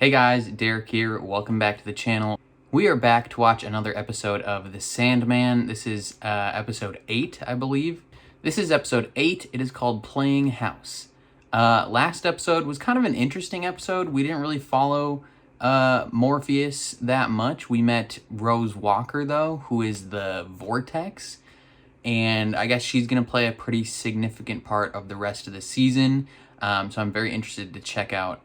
Hey guys, Derek here. Welcome back to the channel. We are back to watch another episode of The Sandman. This is episode 8, I believe. This is episode 8. It is called Playing House. Last episode was kind of an interesting episode. We didn't really follow Morpheus that much. We met Rose Walker, though, who is the Vortex. And I guess she's going to play a pretty significant part of the rest of the season. So I'm very interested to check out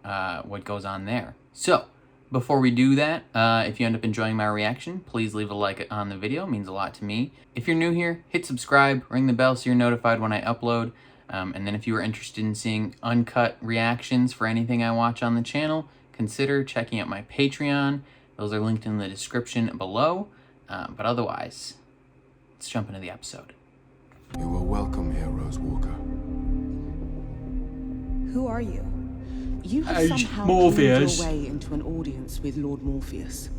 what goes on there. So, before we do that, if you end up enjoying my reaction, please leave a like on the video. It means a lot to me. If you're new here, hit subscribe, ring the bell so you're notified when I upload. And then if you are interested in seeing uncut reactions for anything I watch on the channel, consider checking out my Patreon. Those are linked in the description below. But otherwise, let's jump into the episode. You are welcome here, Rose Walker. Who are you? You have somehow found your way into an audience with Lord Morpheus.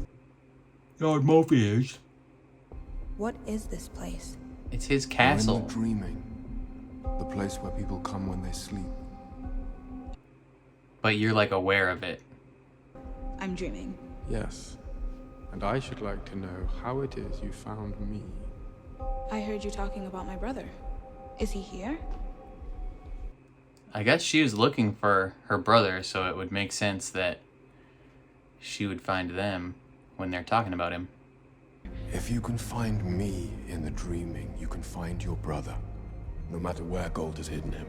Lord Morpheus? What is this place? It's his You're in castle. the dreaming, the place where people come when they sleep. But you're like aware of it. I'm dreaming. Yes, and I should like to know how it is you found me. I heard you talking about my brother. Is he here? I guess she was looking for her brother, so it would make sense that she would find them when they're talking about him. If you can find me in the dreaming, you can find your brother, no matter where Gold has hidden him.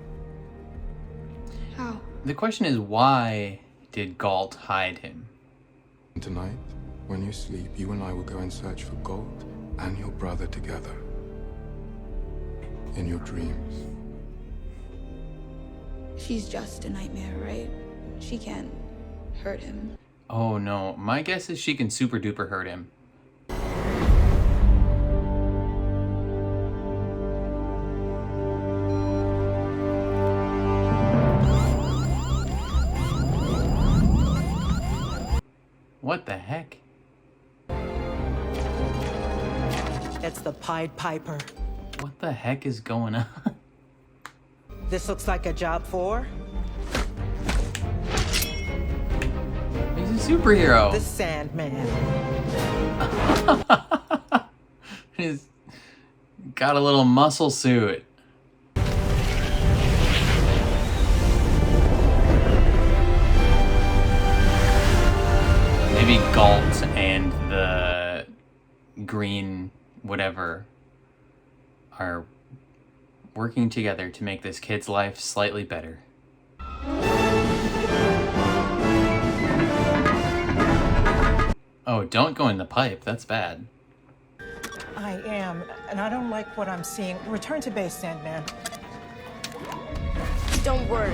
How? The question is, why did Galt hide him? And tonight, when you sleep, you and I will go and search for Gold and your brother together. In your dreams. She's just a nightmare, right? She can't hurt him. Oh no, my guess is she can super duper hurt him. What the heck? It's the Pied Piper. What the heck is going on? This looks like a job for He's a superhero. the Sandman. He's got a little muscle suit. Maybe Galt and the green whatever are working together to make this kid's life slightly better. Oh, don't go in the pipe. That's bad. I am, and I don't like what I'm seeing. Return to base, Sandman. Don't worry.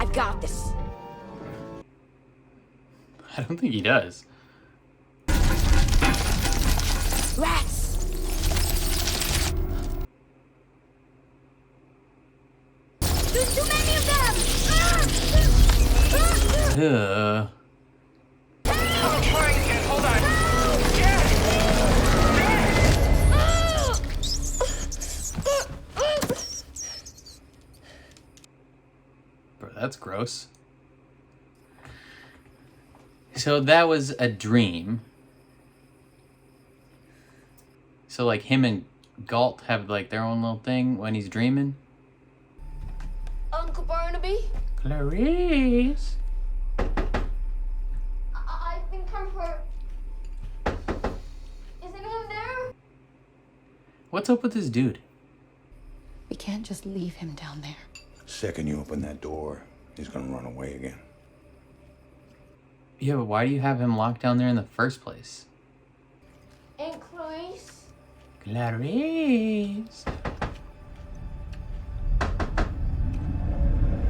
I got this. I don't think he does. Rats! There's too many of them! Ugh. Hold on. Bro, that's gross. So that was a dream. So like him and Galt have like their own little thing when he's dreaming. Uncle Barnaby? Clarice. I think I'm hurt. Is anyone there? What's up with this dude? We can't just leave him down there. Second you open that door, he's gonna run away again. Yeah, but why do you have him locked down there in the first place? Aunt Clarice? Clarice.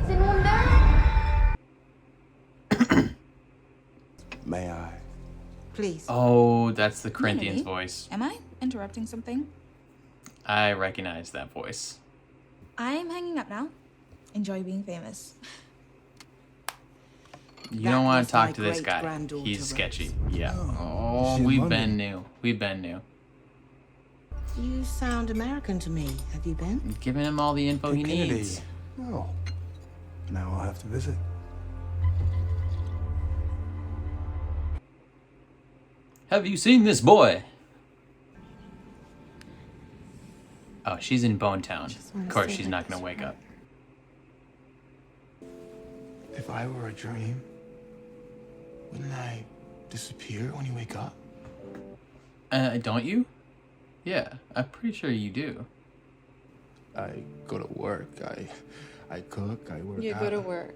Is anyone there? May I? Please. Oh, that's the Corinthian's Community? voice. Am I interrupting something? I recognize that voice. I'm hanging up now. Enjoy being famous. You That don't want was to talk my to this guy. great-granddaughter, He's Rose. sketchy. Yeah. Is Oh, she in we've London? been new. We've been new. You sound American to me. Have you been? Giving him all the info he Kennedy. needs. No. Now I'll have to visit. Have you seen this boy? Oh, she's in Bone Town. Of course, she's not gonna wake up. If I were a dream, wouldn't I disappear when you wake up? Don't you? Yeah, I'm pretty sure you do. I go to work, I cook, I work out. You go to work.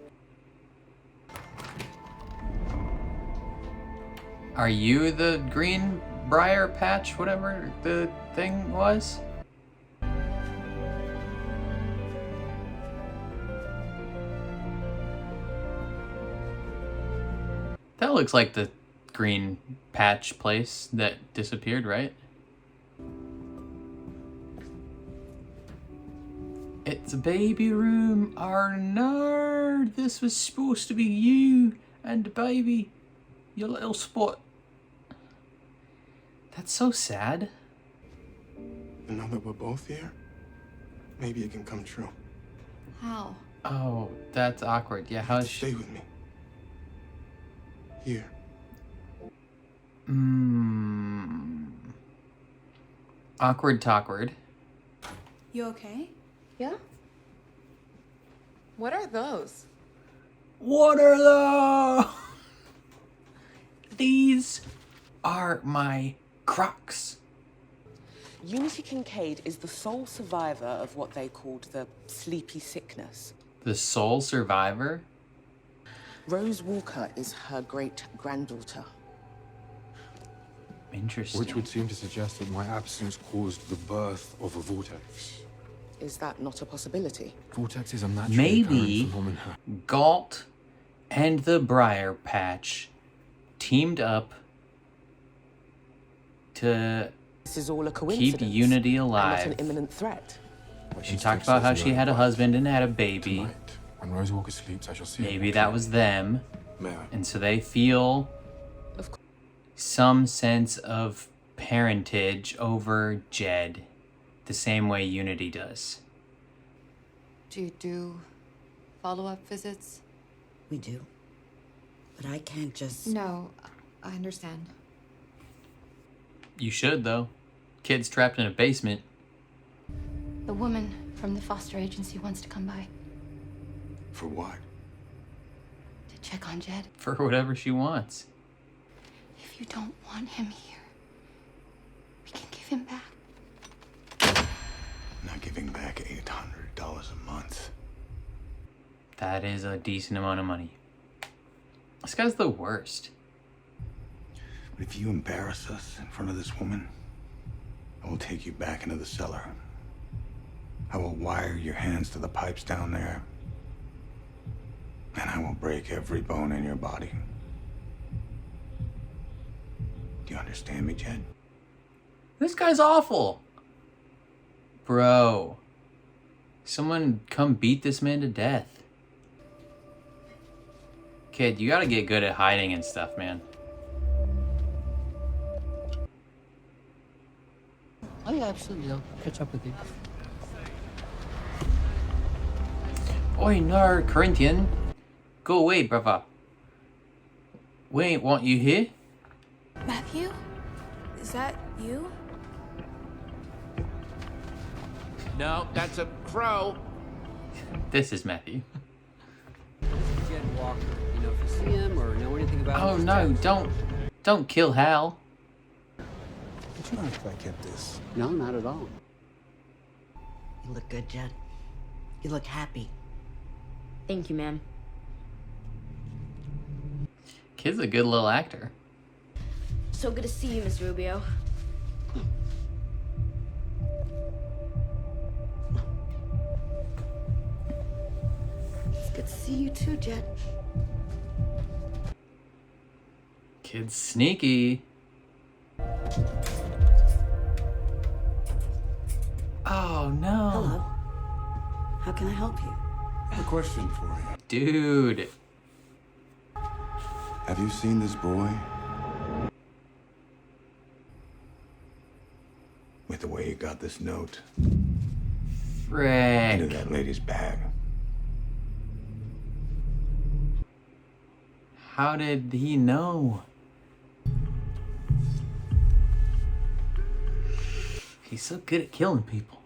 Are you the green briar patch, whatever the thing was? That looks like the green patch place that disappeared, right? It's a baby room. Oh no, this was supposed to be you and the baby. Your little spot. That's so sad. And now that we're both here, maybe it can come true. How? Oh, that's awkward. Yeah, how's Stay she? with me. Here. Awkward talkward. You okay? Yeah? What are those? What are those? These are my Crocs. Unity Kincaid is the sole survivor of what they called the sleepy sickness. The sole survivor? Rose Walker is her great-granddaughter. Interesting. Which would seem to suggest that my absence caused the birth of a vortex. Is that not a possibility? Vortexes are naturally Maybe occurring phenomena. Galt and the Briar Patch teamed up to This is all a coincidence. keep Unity And alive. not an imminent threat. She talked about how she had a husband and had a baby. Tonight, when Rose Walker sleeps, I shall see her. Maybe that was them. May I? And so they feel Of course. some sense of parentage over Jed, the same way Unity does. Do you do follow-up visits? We do. But I can't just... No, I understand. You should, though. Kid's trapped in a basement. The woman from the foster agency wants to come by For what? to check on Jed. For whatever she wants. If you don't want him here, we can give him back. Not giving back $800 a month. That is a decent amount of money. This guy's the worst. But if you embarrass us in front of this woman, I will take you back into the cellar. I will wire your hands to the pipes down there. And I will break every bone in your body. Do you understand me, Jed? This guy's awful. Bro. Someone come beat this man to death. Kid, you gotta get good at hiding and stuff, man. Oh yeah, absolutely. I'll catch up with you. Oi, no, Corinthian. Go away, brother. We ain't want you here. Matthew? Is that you? No, that's a crow. This is Matthew. Jed Walker. You know if you see him or know anything about Oh him? no, don't kill Hal. Did you know if I kept this? No, not at all. You look good, Jed. You look happy. Thank you, ma'am. Kid's a good little actor. So good to see you, Miss Rubio. It's good to see you too, Jed. Kid's sneaky. Oh no. Hello. How can I help you? I have a question for you. Dude. Have you seen this boy? With the way he got this note into Frick. that lady's bag. How did he know? He's so good at killing people.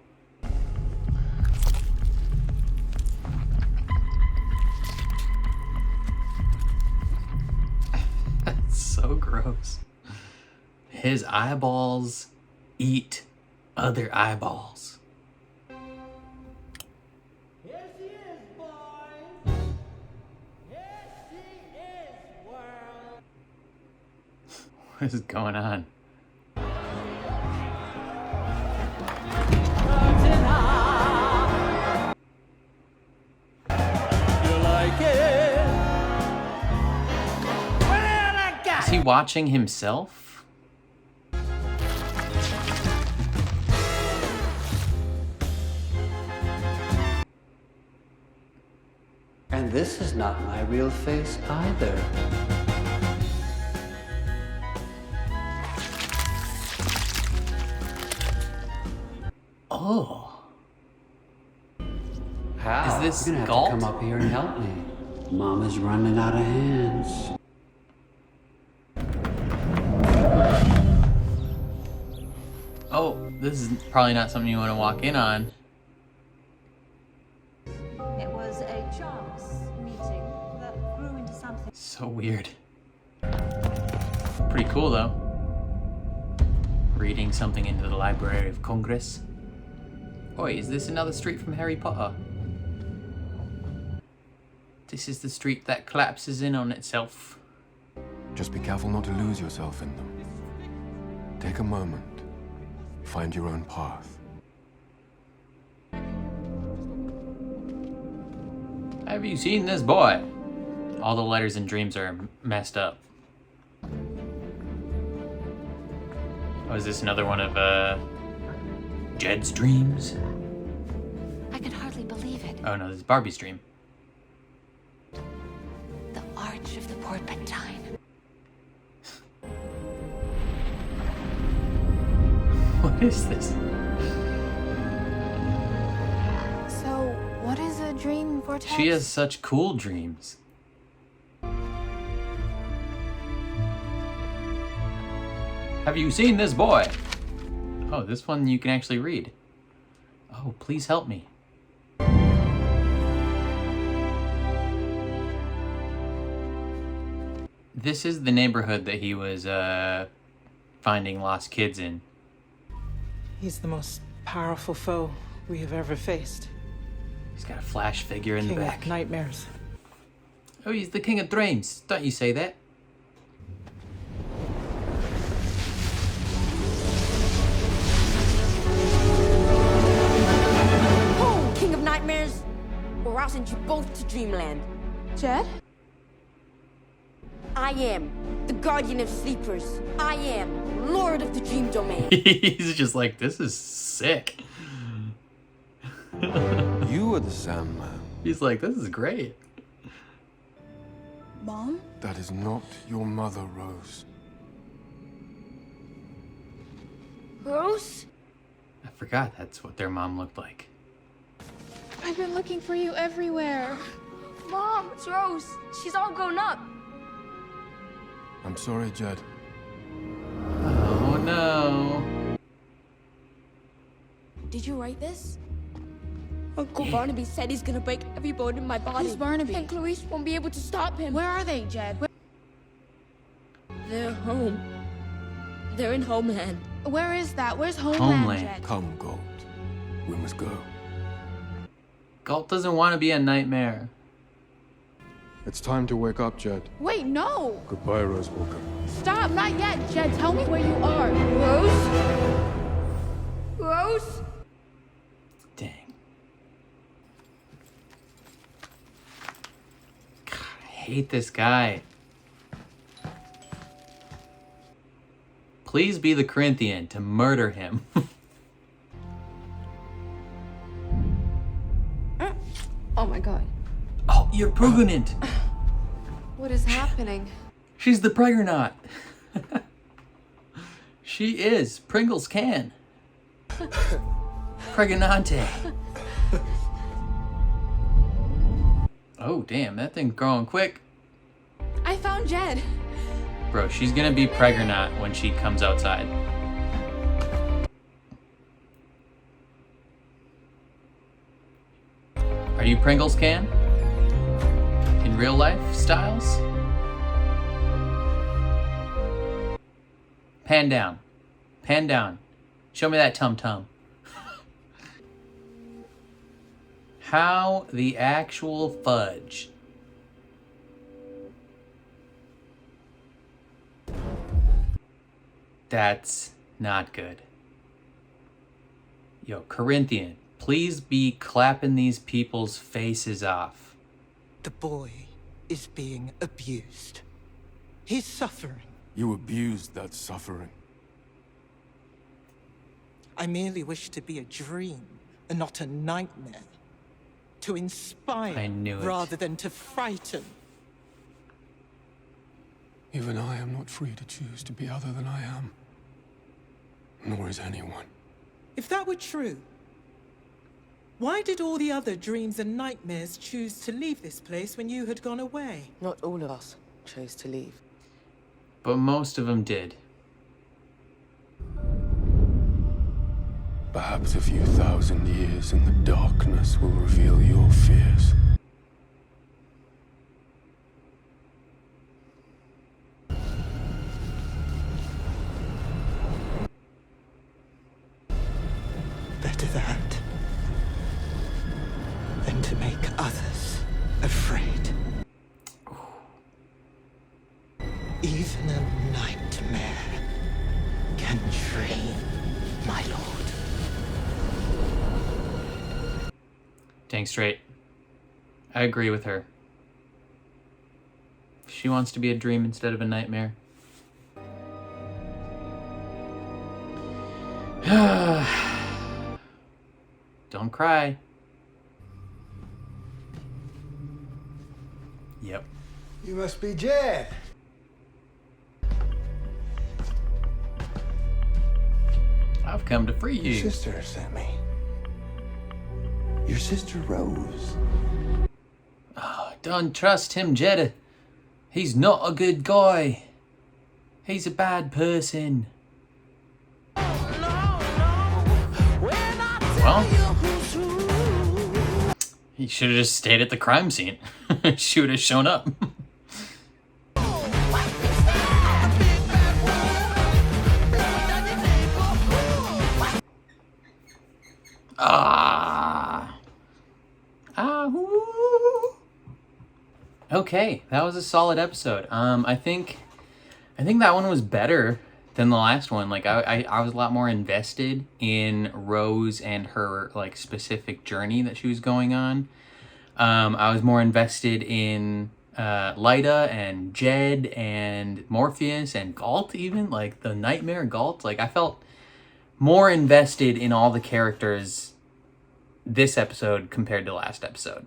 That's so gross. His eyeballs eat other eyeballs. Here she is, boys. Here she is, world. What is going on? Is he watching himself? And this is not my real face either. Oh. How? Is this You're gonna have Galt? to come up here and help me. Mama's running out of hands. Oh, this is probably not something you want to walk in on. It was a chance meeting that grew into something. So weird. Pretty cool though. Reading something into the Library of Congress. Oi, is this another street from Harry Potter? This is the street that collapses in on itself. Just be careful not to lose yourself in them. Take a moment. Find your own path. Have you seen this boy? All the letters and dreams are messed up. Oh, is this another one of Jed's dreams? I can hardly believe it. Oh no, this is Barbie's dream. The arch of the Porpentine. What is this? So, what is a dream vortex? She has such cool dreams. Have you seen this boy? Oh, this one you can actually read. Oh, please help me. This is the neighborhood that he was finding lost kids in. He's the most powerful foe we have ever faced. He's got a flash figure in King the back. of nightmares. Oh, he's the king of dreams. Don't you say that? Oh, King of Nightmares! Or I'll send you both to Dreamland. Jed? I am the Guardian of Sleepers. I am Lord of the Dream Domain. He's just like, this is sick. You are the Sandman. He's like, this is great. Mom? That is not your mother, Rose. Rose? I forgot that's what their mom looked like. I've been looking for you everywhere. Mom, it's Rose. She's all grown up. I'm sorry, Jed. Oh no. Did you write this? Uncle Barnaby said he's gonna break every bone in my body. Who's Barnaby? And Clarice won't be able to stop him. Where are they, Jed? They're home. They're in Homeland. Where is that? Where's Homeland, Homeland. Jed? Come, Galt. We must go. Galt doesn't want to be a nightmare. It's time to wake up, Jed. Wait, no! Goodbye, Rose Walker. Stop, not yet, Jed. Tell me where you are. Rose? Rose? Dang. God, I hate this guy. Please be the Corinthian to murder him. Oh my god. Oh, you're pregnant. What is happening? She's the pregnant. She is. Pringles can. Pregnante. Oh, damn. That thing's growing quick. I found Jed. Bro, she's gonna be pregnant when she comes outside. Are you Pringles can? In real life styles? Pan down. Pan down. Show me that tum-tum. How the actual fudge. That's not good. Yo, Corinthian, please be clapping these people's faces off. The boy is being abused. He's suffering. You abused that suffering. I merely wish to be a dream and not a nightmare. To inspire I knew it. rather than to frighten. Even I am not free to choose to be other than I am. Nor is anyone. If that were true, why did all the other dreams and nightmares choose to leave this place when you had gone away? Not all of us chose to leave. But most of them did. Perhaps a few thousand years in the darkness will reveal your fears. Better that than to make others afraid. Even a nightmare can dream, my lord. Dang straight. I agree with her. She wants to be a dream instead of a nightmare. Don't cry. Yep. You must be Jed. I've come to free you. Your sister sent me. Your sister Rose. Oh, don't trust him, Jed. He's not a good guy. He's a bad person. Well, he should have just stayed at the crime scene. She would have shown up. Okay, that was a solid episode. I think that one was better than the last one. Like I was a lot more invested in Rose and her like specific journey that she was going on. I was more invested in Lyda and Jed and Morpheus and Galt, even like the Nightmare Galt. Like I felt more invested in all the characters this episode compared to last episode.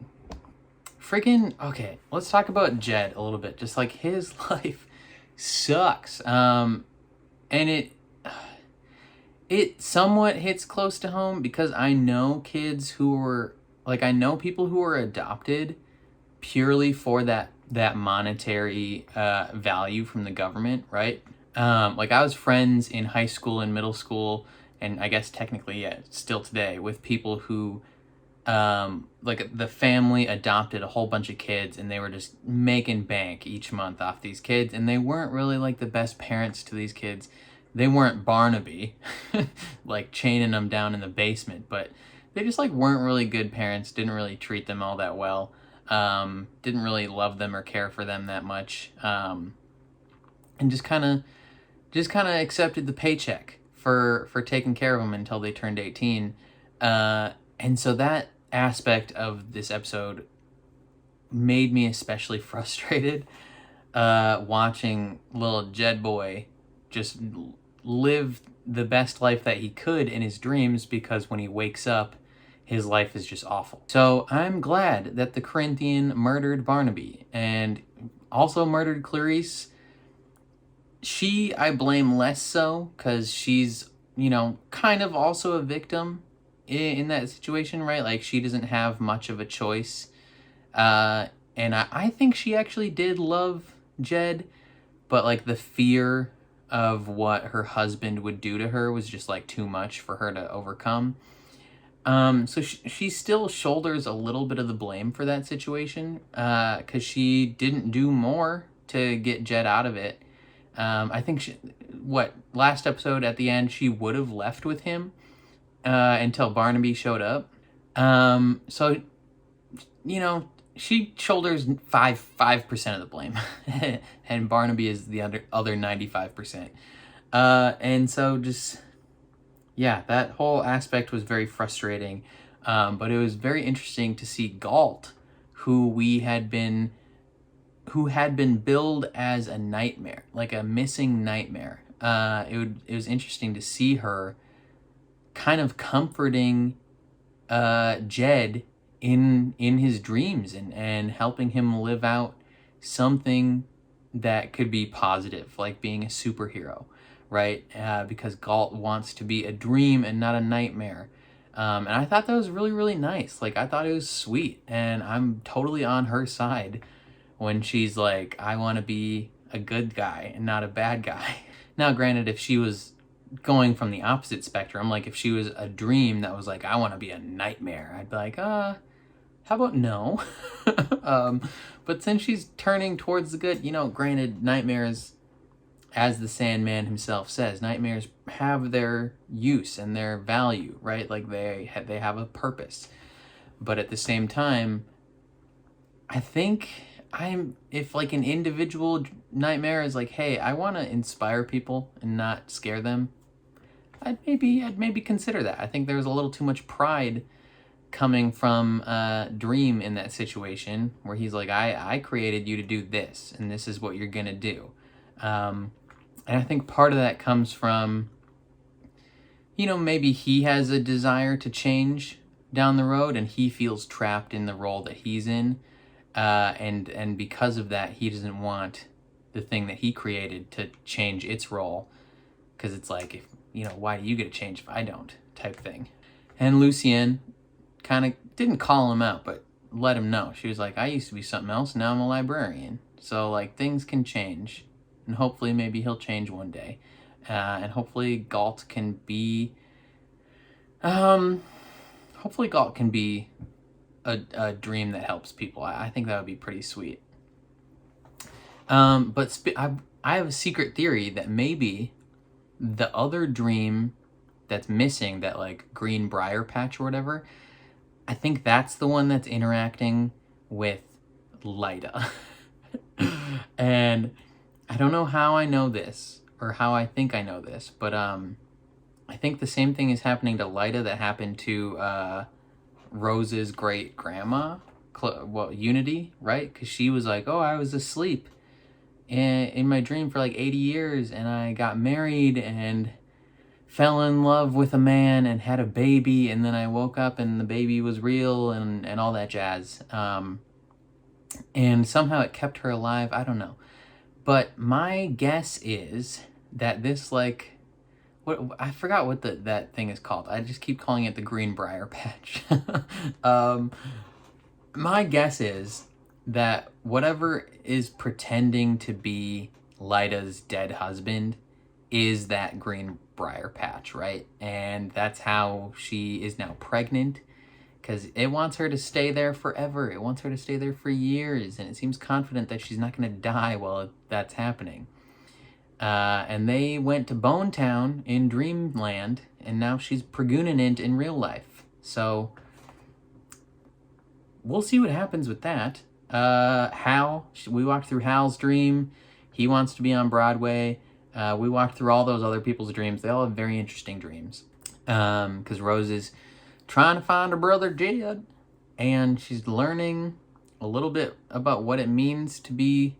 Freaking okay, let's talk about Jed a little bit. Just like his life sucks. And it somewhat hits close to home because I know kids who were like, I know people who were adopted purely for that monetary value from the government, right? Like I was friends in high school and middle school, and I guess technically, yeah, still today, with people who like the family adopted a whole bunch of kids and they were just making bank each month off these kids, and they weren't really like the best parents to these kids. They weren't Barnaby, like chaining them down in the basement, but they just like weren't really good parents, didn't really treat them all that well, didn't really love them or care for them that much, and just kind of accepted the paycheck for taking care of them until they turned 18. And so that aspect of this episode made me especially frustrated, watching little Jed boy just live the best life that he could in his dreams, because when he wakes up, his life is just awful. So I'm glad that the Corinthian murdered Barnaby and also murdered Clarice. She, I blame less so, because she's, you know, kind of also a victim in that situation, right? Like, she doesn't have much of a choice. And I think she actually did love Jed, but like the fear of what her husband would do to her was just like too much for her to overcome. So she still shoulders a little bit of the blame for that situation, because she didn't do more to get Jed out of it. I think last episode at the end, she would have left with him until Barnaby showed up. So, you know, she shoulders 5% of the blame, and Barnaby is the other 95%. And so just, yeah, that whole aspect was very frustrating. But it was very interesting to see Galt, who had been billed as a nightmare, like a missing nightmare. It was interesting to see her kind of comforting Jed in his dreams and helping him live out something that could be positive, like being a superhero, right? Because Galt wants to be a dream and not a nightmare. And I thought that was really, really nice. Like, I thought it was sweet, and I'm totally on her side when she's like, I want to be a good guy and not a bad guy. Now, granted, if she was going from the opposite spectrum, like if she was a dream that was like, I want to be a nightmare, I'd be like, how about no? But since she's turning towards the good, you know, granted, nightmares, as the Sandman himself says, nightmares have their use and their value, right? Like they have a purpose. But at the same time, I think if like an individual nightmare is like, hey, I want to inspire people and not scare them, I'd maybe consider that. I think there's a little too much pride coming from Dream in that situation, where he's like, I created you to do this, and this is what you're gonna do. And I think part of that comes from, you know, maybe he has a desire to change down the road, and he feels trapped in the role that he's in. And because of that, he doesn't want the thing that he created to change its role, because it's like, if you know, why do you get to change if I don't, type thing. And Lucienne kind of didn't call him out, but let him know. She was like, I used to be something else, now I'm a librarian. So like, things can change, and hopefully maybe he'll change one day. And hopefully Galt can be a dream that helps people. I think that would be pretty sweet. But I have a secret theory that maybe the other dream that's missing, that like green briar patch or whatever, I think that's the one that's interacting with Lyda. And I don't know how I know this, or how I think I know this, but I think the same thing is happening to Lyda that happened to Rose's great grandma, Unity, right? Because she was like, oh, I was asleep in my dream for like 80 years, and I got married and fell in love with a man and had a baby, and then I woke up and the baby was real, and all that jazz. And somehow it kept her alive. I don't know. But my guess is that this, like, I forgot what that thing is called. I just keep calling it the green briar patch. My guess is that whatever is pretending to be Lyda's dead husband is that green briar patch, right? And that's how she is now pregnant, because it wants her to stay there forever. It wants her to stay there for years, and it seems confident that she's not going to die while that's happening. And they went to Bone Town in Dreamland, and now she's pregunant in real life. So we'll see what happens with that. Hal, we walked through Hal's dream. He wants to be on Broadway. We walked through all those other people's dreams. They all have very interesting dreams. Because Rose is trying to find her brother Jed, and she's learning a little bit about what it means to be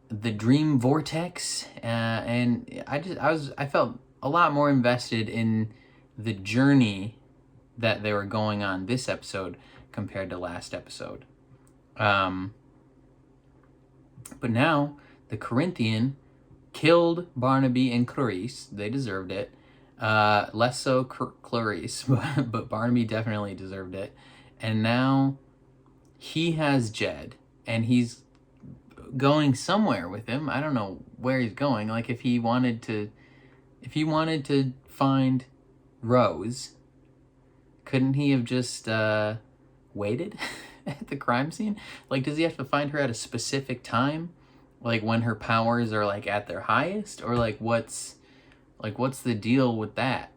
the dream vortex. And I felt a lot more invested in the journey that they were going on this episode compared to last episode. But now the Corinthian killed Barnaby and Clarice. They deserved it. Less so Clarice, but Barnaby definitely deserved it. And now he has Jed, and he's going somewhere with him. I don't know where he's going. Like, if he wanted to find Rose, couldn't he have just waited at the crime scene? Like, does he have to find her at a specific time, like when her powers are like at their highest, or like what's the deal with that,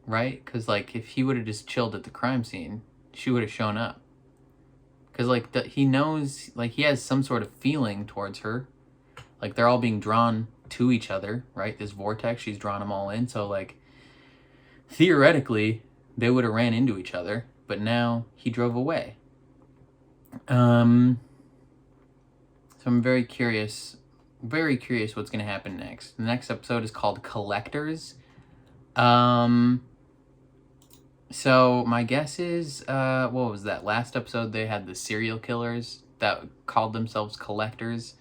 right? Because like if he would have just chilled at the crime scene, she would have shown up. Because like he knows, like he has some sort of feeling towards her, like they're all being drawn to each other, right? This vortex, she's drawn them all in, so like theoretically they would have ran into each other, but now he drove away. So I'm very curious what's going to happen next. The next episode is called Collectors. So my guess is, what was that? Last episode they had the serial killers that called themselves Collectors.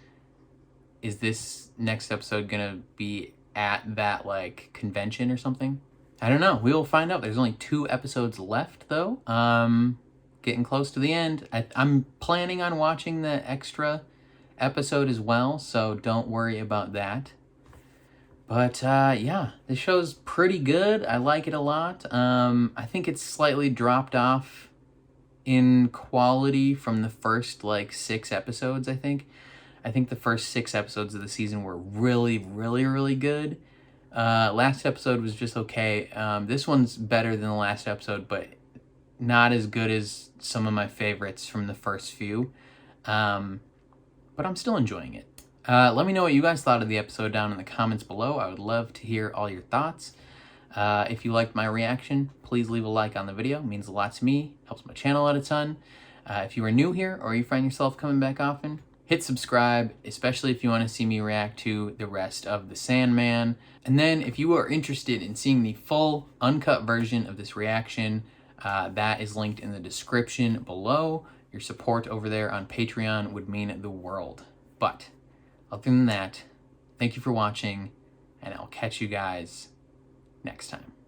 Is this next episode going to be at that, like, convention or something? I don't know. We will find out. There's only 2 episodes left, though. Getting close to the end. I'm planning on watching the extra episode as well, so don't worry about that. But yeah, the show's pretty good. I like it a lot. I think it's slightly dropped off in quality from the first like 6 episodes. I think the first 6 episodes of the season were really, really, really good. Last episode was just okay. This one's better than the last episode, but not as good as some of my favorites from the first few. But I'm still enjoying it. Let me know what you guys thought of the episode down in the comments below. I would love to hear all your thoughts. If you liked my reaction, please leave a like on the video. It means a lot to me. Helps my channel out a ton. If you are new here or you find yourself coming back often, hit subscribe, especially if you want to see me react to the rest of the Sandman. And then if you are interested in seeing the full uncut version of this reaction, that is linked in the description below. Your support over there on Patreon would mean the world. But other than that, thank you for watching, and I'll catch you guys next time.